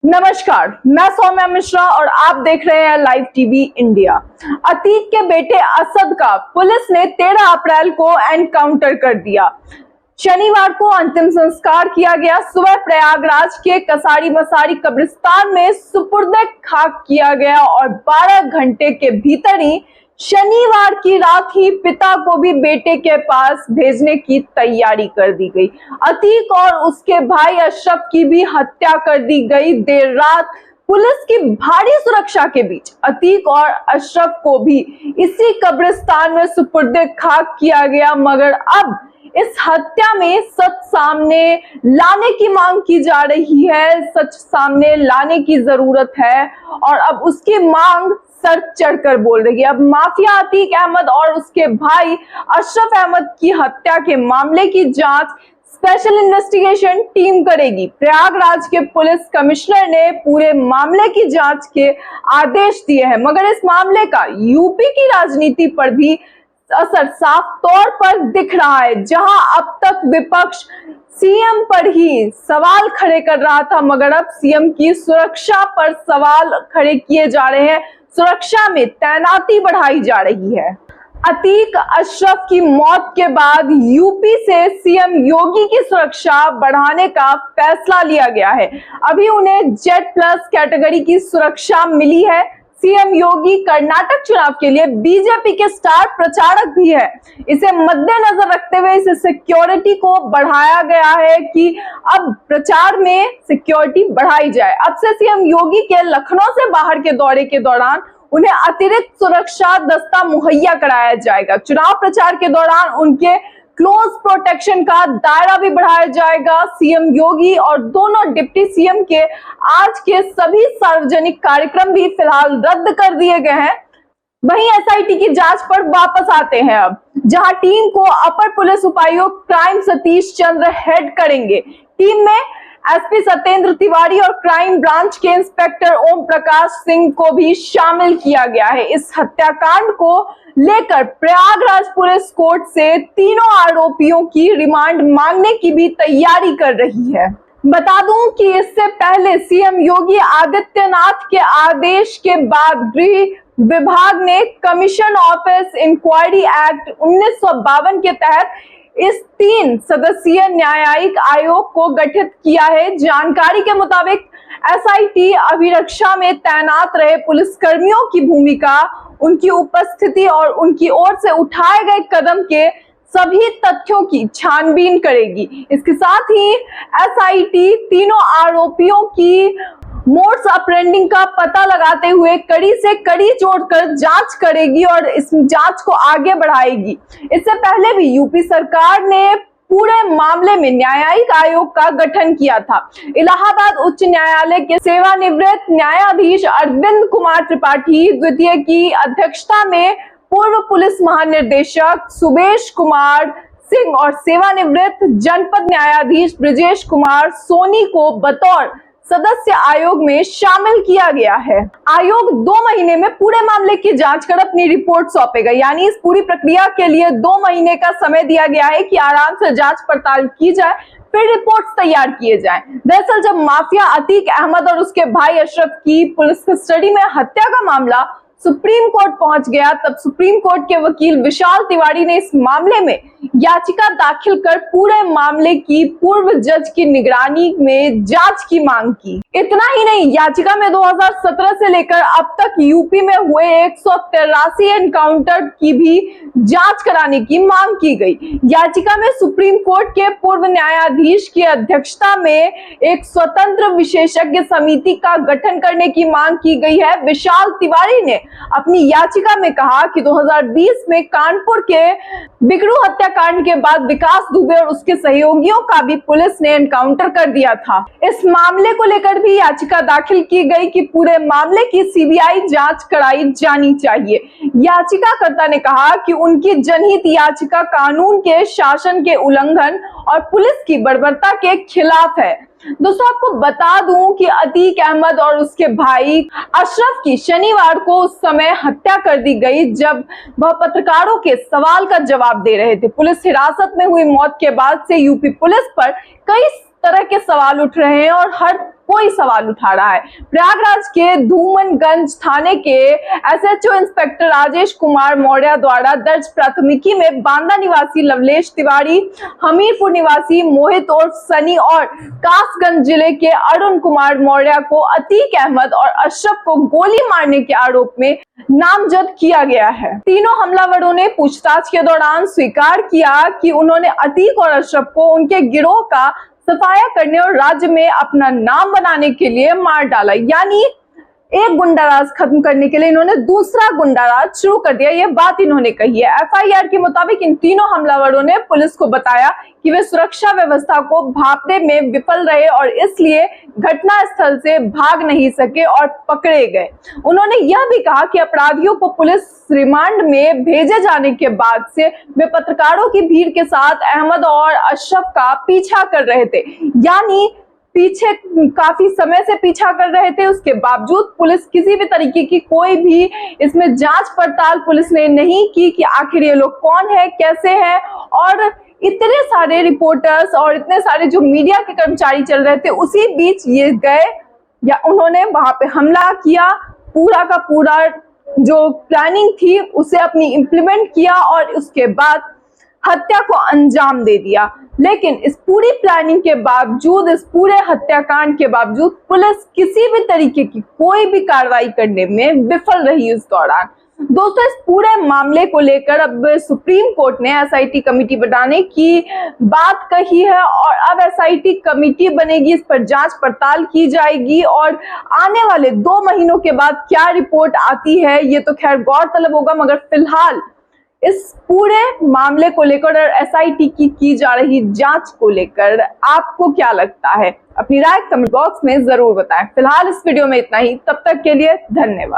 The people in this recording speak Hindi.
नमस्कार, मैं सौम्या मिश्रा और आप देख रहे हैं लाइव टीवी इंडिया। अतीक के बेटे असद का पुलिस ने 13 अप्रैल को एनकाउंटर कर दिया। शनिवार को अंतिम संस्कार किया गया। सुबह प्रयागराज के कसारी मसारी कब्रिस्तान में सुपुर्दे खाक किया गया और 12 घंटे के भीतर ही शनिवार की रात ही पिता को भी बेटे के पास भेजने की तैयारी कर दी गई। अतीक और उसके भाई अशरफ की भी हत्या कर दी गई। देर रात पुलिस की भारी सुरक्षा के बीच अतीक और अशरफ को भी इसी कब्रिस्तान में सुपुर्दे खाक किया गया, मगर अब इस हत्या में सच सामने लाने की मांग की जा रही है। सच सामने लाने की जरूरत है और अब उसकी मांग सर चढ़कर बोल रही है। अब माफिया अतीक अहमद और उसके भाई अशरफ अहमद की हत्या के मामले की जांच स्पेशल इन्वेस्टिगेशन टीम करेगी। प्रयागराज के पुलिस कमिश्नर ने पूरे मामले की जांच के आदेश दिए हैं, मगर इस मामले का यूपी की राजनीति पर भी असर साफ तौर पर दिख रहा है। जहां अब तक विपक्ष सीएम पर ही सवाल खड़े कर रहा था, मगर अब सीएम की सुरक्षा पर सवाल खड़े किए जा रहे हैं। सुरक्षा में तैनाती बढ़ाई जा रही है। अतीक अशरफ की मौत के बाद यूपी से सीएम योगी की सुरक्षा बढ़ाने का फैसला लिया गया है। अभी उन्हें Z+ कैटेगरी की सुरक्षा मिली है। सीएम योगी कर्नाटक चुनाव के लिए बीजेपी के स्टार प्रचारक भी है। इसे मद्देनजर रखते हुए इस सिक्योरिटी को बढ़ाया गया है कि अब प्रचार में सिक्योरिटी बढ़ाई जाए। अब से सीएम योगी के लखनऊ से बाहर के दौरे के दौरान उन्हें अतिरिक्त सुरक्षा दस्ता मुहैया कराया जाएगा। चुनाव प्रचार के दौरान उनके क्लोज प्रोटेक्शन का दायरा भी बढ़ाया जाएगा। सीएम योगी और दोनों डिप्टी सीएम के आज के सभी सार्वजनिक कार्यक्रम भी फिलहाल रद्द कर दिए गए हैं। वहीं एसआईटी की जांच पर वापस आते हैं अब, जहां टीम को अपर पुलिस उपायुक्त क्राइम सतीश चंद्र हेड करेंगे। टीम में एसपी सत्येंद्र तिवारी और क्राइम ब्रांच के इंस्पेक्टर ओम प्रकाश सिंह को भी शामिल किया गया है। इस हत्याकांड को लेकर प्रयागराज पुलिस कोर्ट से तीनों आरोपियों की रिमांड मांगने की भी तैयारी कर रही है। बता दूं कि इससे पहले सीएम योगी आदित्यनाथ के आदेश के बाद गृह विभाग ने कमीशन ऑफिस इंक्वायरी एक्ट 1952 के तहत इस 3 सदस्यीय न्यायिक आयोग को गठित किया है। जानकारी के मुताबिक एसआईटी अभिरक्षा में तैनात रहे पुलिसकर्मियों की भूमिका, उनकी उपस्थिति और उनकी ओर से उठाए गए कदम के सभी तथ्यों की छानबीन करेगी। इसके साथ ही एसआईटी तीनों आरोपियों की मोड्स ऑपरेंडी का पता लगाते हुए कड़ी से कड़ी जोड़कर जांच करेगी और इस जांच को आगे बढ़ाएगी। इससे पहले भी यूपी सरकार ने पूरे मामले में न्यायिक आयोग का गठन किया था। इलाहाबाद उच्च न्यायालय के सेवानिवृत्त न्यायाधीश अरविंद कुमार त्रिपाठी द्वितीय की अध्यक्षता में पूर्व पुलिस महानिदेशक सुबेश कुमार सिंह और सेवानिवृत्त जनपद न्यायाधीश ब्रिजेश कुमार सोनी को बतौर सदस्य आयोग में शामिल किया गया है। आयोग 2 महीने में पूरे मामले की जांच कर अपनी रिपोर्ट सौंपेगा। यानी इस पूरी प्रक्रिया के लिए 2 महीने का समय दिया गया है कि आराम से जांच पड़ताल की जाए, फिर रिपोर्ट्स तैयार किए जाएं। दरअसल जब माफिया अतीक अहमद और उसके भाई अशरफ की पुलिस कस्टडी में हत्या का मामला सुप्रीम कोर्ट पहुंच गया, तब सुप्रीम कोर्ट के वकील विशाल तिवारी ने इस मामले में याचिका दाखिल कर पूरे मामले की पूर्व जज की निगरानी में जांच की मांग की। इतना ही नहीं, याचिका में 2017 से लेकर अब तक यूपी में हुए 183 एनकाउंटर की भी जांच कराने की मांग की गई। याचिका में सुप्रीम कोर्ट के पूर्व न्यायाधीश की अध्यक्षता में एक स्वतंत्र विशेषज्ञ समिति का गठन करने की मांग की गई है। विशाल तिवारी ने अपनी याचिका में कहा कि 2020 में कानपुर के बिकरू हत्याकांड के बाद विकास दुबे और उसके सहयोगियों का भी पुलिस ने एनकाउंटर कर दिया था। इस मामले को लेकर भी याचिका दाखिल की गई कि पूरे मामले की सीबीआई जांच कराई जानी चाहिए। याचिकाकर्ता ने कहा कि उनकी जनहित याचिका कानून के शासन के उल्लंघन और पुलिस की बर्बरता के खिलाफ है। दोस्तों आपको बता दूं कि अतीक अहमद और उसके भाई अशरफ की शनिवार को उस समय हत्या कर दी गई जब वह पत्रकारों के सवाल का जवाब दे रहे थे। पुलिस हिरासत में हुई मौत के बाद से यूपी पुलिस पर कई तरह के सवाल उठ रहे हैं और हर कोई सवाल उठा रहा है। प्रयागराज के धूमनगंज थाने के एसएचओ इंस्पेक्टर राजेश कुमार मौर्य द्वारा दर्ज प्राथमिकी में बांदा निवासी लवलेश तिवारी, हमीरपुर निवासी मोहित उर्फ सनी और कासगंज जिले के अरुण कुमार मौर्य को अतीक अहमद और अशरफ को गोली मारने के आरोप में नामजद किया गया है। तीनों हमलावरों ने पूछताछ के दौरान स्वीकार किया कि उन्होंने अतीक और अशरफ को उनके गिरोह का सफाया करने और राज्य में अपना नाम बनाने के लिए मार डाला। यानी एक गुंडाराज खत्म करने के लिए इन्होंने दूसरा गुंडाराज शुरू कर दिया, ये बात इन्होंने कही है। एफआईआर के मुताबिक इन तीनों हमलावरों ने पुलिस को बताया कि वे सुरक्षा व्यवस्था को भांपने में विफल रहे और इसलिए घटना स्थल से भाग नहीं सके और पकड़े गए। उन्होंने यह भी कहा कि अपराधियों को पुलिस रिमांड में भेजे जाने के बाद से वे पत्रकारों की भीड़ के साथ अहमद और अशरफ का पीछा कर रहे थे, यानी पीछे काफी समय से पीछा कर रहे थे। उसके बावजूद पुलिस किसी भी तरीके की कोई भी इसमें जांच पड़ताल पुलिस ने नहीं की कि आखिर ये लोग कौन है, कैसे है। और इतने सारे रिपोर्टर्स और इतने सारे जो मीडिया के कर्मचारी चल रहे थे, उसी बीच ये गए या उन्होंने वहां पे हमला किया, पूरा का पूरा जो प्लानिंग थी उसे अपनी इम्प्लीमेंट किया और उसके बाद हत्या को अंजाम दे दिया। लेकिन इस पूरी प्लानिंग के बावजूद, इस पूरे हत्याकांड के बावजूद पुलिस किसी भी तरीके की कोई भी कार्रवाई करने में विफल रही उस दौरान। दोस्तों, इस पूरे मामले को लेकर अब सुप्रीम कोर्ट ने एसआईटी कमेटी बनाने की बात कही है और अब एसआईटी कमेटी बनेगी, इस पर जांच पड़ताल की जाएगी और आने वाले 2 महीनों के बाद क्या रिपोर्ट आती है ये तो खैर गौरतलब होगा। मगर फिलहाल इस पूरे मामले को लेकर और एसआईटी की जा रही जांच को लेकर आपको क्या लगता है? अपनी राय कमेंट बॉक्स में जरूर बताएं। फिलहाल इस वीडियो में इतना ही, तब तक के लिए धन्यवाद।